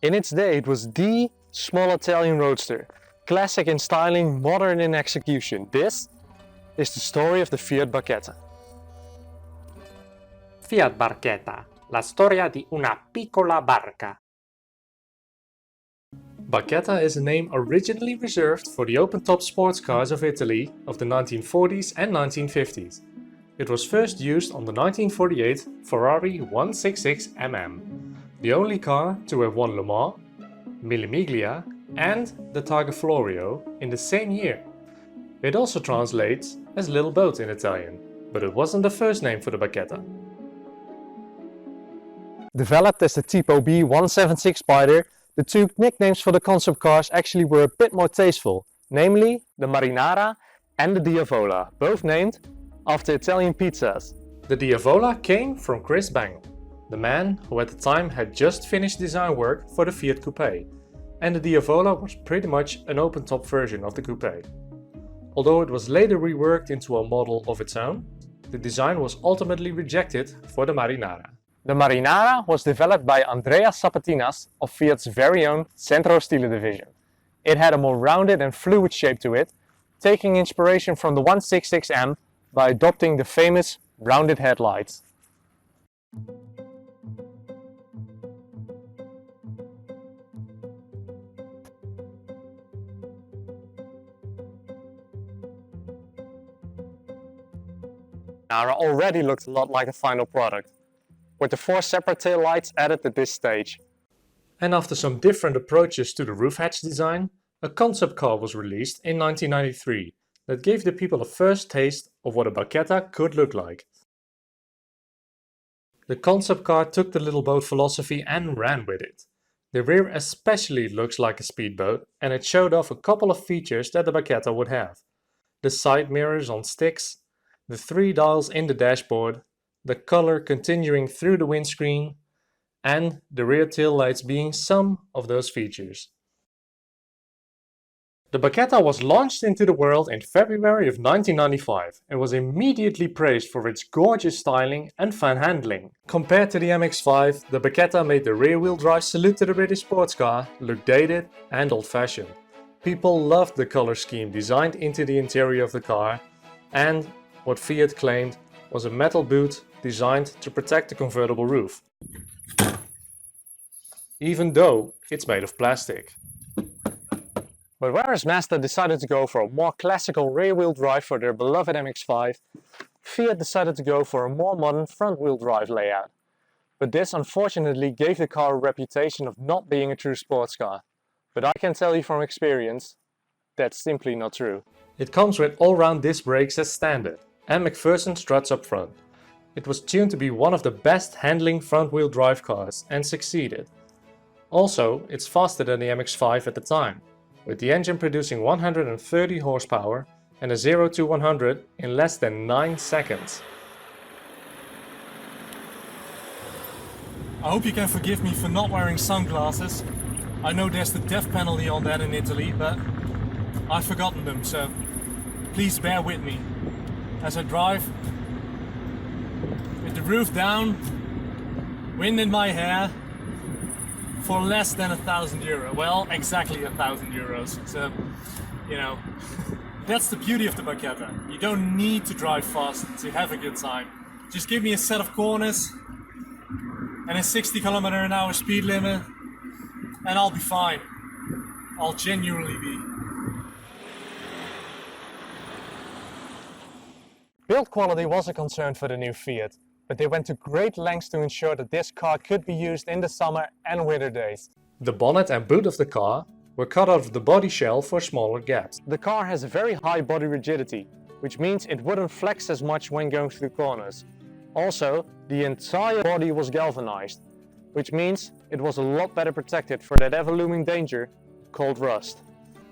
In its day, it was the small Italian roadster, classic in styling, modern in execution. This is the story of the Fiat Barchetta. Fiat Barchetta, la storia di una piccola barca. Barchetta is a name originally reserved for the open-top sports cars of Italy of the 1940s and 1950s. It was first used on the 1948 Ferrari 166 MM, the only car to have won Le Mans, Mille Miglia and the Targa Florio in the same year. It also translates as little boat in Italian, but it wasn't the first name for the Barchetta. Developed as the Tipo B 176 Spider, the two nicknames for the concept cars actually were a bit more tasteful, namely the Marinara and the Diavola, both named after Italian pizzas. The Diavola came from Chris Bangle, the man who at the time had just finished design work for the Fiat Coupe, and the Diavola was pretty much an open-top version of the Coupe. Although it was later reworked into a model of its own, the design was ultimately rejected for the Marinara. The Marinara was developed by Andrea Sapatinas of Fiat's very own Centro Stile division. It had a more rounded and fluid shape to it, taking inspiration from the 166M by adopting the famous rounded headlights. Marinara already looked a lot like the final product, with the 4 separate tail lights added at this stage. And after some different approaches to the roof hatch design, a concept car was released in 1993 that gave the people a first taste of what a Barchetta could look like. The concept car took the little boat philosophy and ran with it. The rear especially looks like a speedboat, and it showed off a couple of features that the Barchetta would have. The side mirrors on sticks, the 3 dials in the dashboard, the color continuing through the windscreen, and the rear tail lights being some of those features. The Barchetta was launched into the world in February of 1995 and was immediately praised for its gorgeous styling and fun handling. Compared to the MX-5, the Barchetta made the rear-wheel drive salute to the British sports car look dated and old-fashioned. People loved the color scheme designed into the interior of the car and what Fiat claimed was a metal boot designed to protect the convertible roof, even though it's made of plastic. But whereas Mazda decided to go for a more classical rear-wheel drive for their beloved MX-5, Fiat decided to go for a more modern front-wheel drive layout. But this unfortunately gave the car a reputation of not being a true sports car. But I can tell you from experience, that's simply not true. It comes with all-round disc brakes as standard and McPherson struts up front. It was tuned to be one of the best handling front-wheel drive cars and succeeded. Also, it's faster than the MX-5 at the time, with the engine producing 130 horsepower and a 0 to 100 in less than 9 seconds. I hope you can forgive me for not wearing sunglasses. I know there's the death penalty on that in Italy, but I've forgotten them, so please bear with me as I drive with the roof down, wind in my hair, for less than €1,000. Well, exactly €1,000. So, you know, that's the beauty of the Barchetta. You don't need to drive fast to have a good time. Just give me a set of corners and a 60km/h speed limit and I'll be fine. I'll genuinely be. Build quality was a concern for the new Fiat, but they went to great lengths to ensure that this car could be used in the summer and winter days. The bonnet and boot of the car were cut out of the body shell for smaller gaps. The car has a very high body rigidity, which means it wouldn't flex as much when going through corners. Also, the entire body was galvanized, which means it was a lot better protected for that ever-looming danger called rust.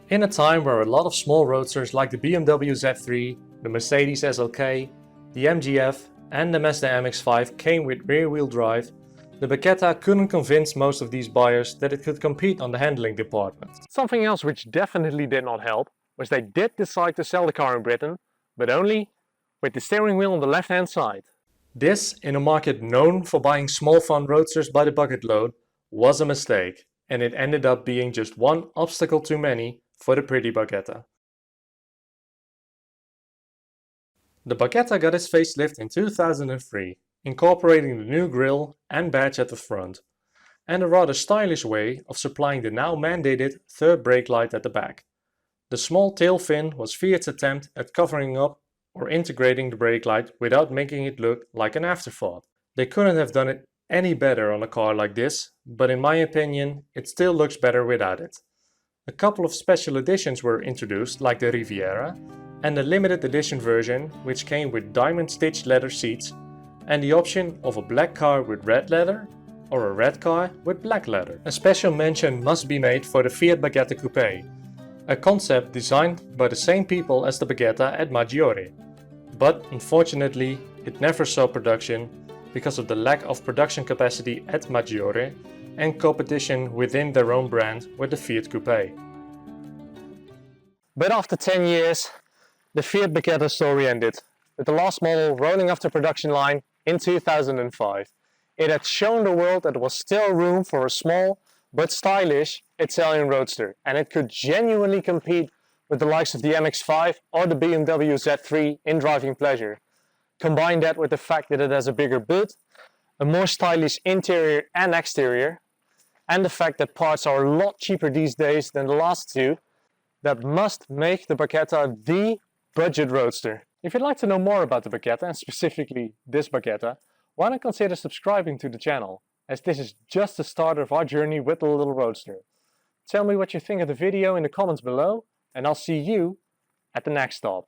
In a time where a lot of small roadsters like the BMW Z3, the Mercedes SLK, the MGF and the Mazda MX-5 came with rear-wheel drive, the Barchetta couldn't convince most of these buyers that it could compete on the handling department. Something else which definitely did not help was they did decide to sell the car in Britain, but only with the steering wheel on the left-hand side. This, in a market known for buying small fun roadsters by the bucket load, was a mistake, and it ended up being just one obstacle too many for the pretty Barchetta. The Barchetta got its facelift in 2003, incorporating the new grille and badge at the front, and a rather stylish way of supplying the now mandated third brake light at the back. The small tail fin was Fiat's attempt at covering up or integrating the brake light without making it look like an afterthought. They couldn't have done it any better on a car like this, but in my opinion, it still looks better without it. A couple of special editions were introduced, like the Riviera, and a limited edition version which came with diamond stitched leather seats and the option of a black car with red leather or a red car with black leather. A special mention must be made for the Fiat Barchetta Coupe, a concept designed by the same people as the Barchetta at Maggiore, but unfortunately it never saw production because of the lack of production capacity at Maggiore and competition within their own brand with the Fiat Coupe. But after 10 years, the Fiat Barchetta story ended, with the last model rolling off the production line in 2005. It had shown the world that there was still room for a small but stylish Italian roadster, and it could genuinely compete with the likes of the MX-5 or the BMW Z3 in driving pleasure. Combine that with the fact that it has a bigger boot, a more stylish interior and exterior, and the fact that parts are a lot cheaper these days than the last two, that must make the Barchetta the budget roadster. If you'd like to know more about the Barchetta, and specifically this Barchetta, why not consider subscribing to the channel, as this is just the start of our journey with the little roadster. Tell me what you think of the video in the comments below, and I'll see you at the next stop.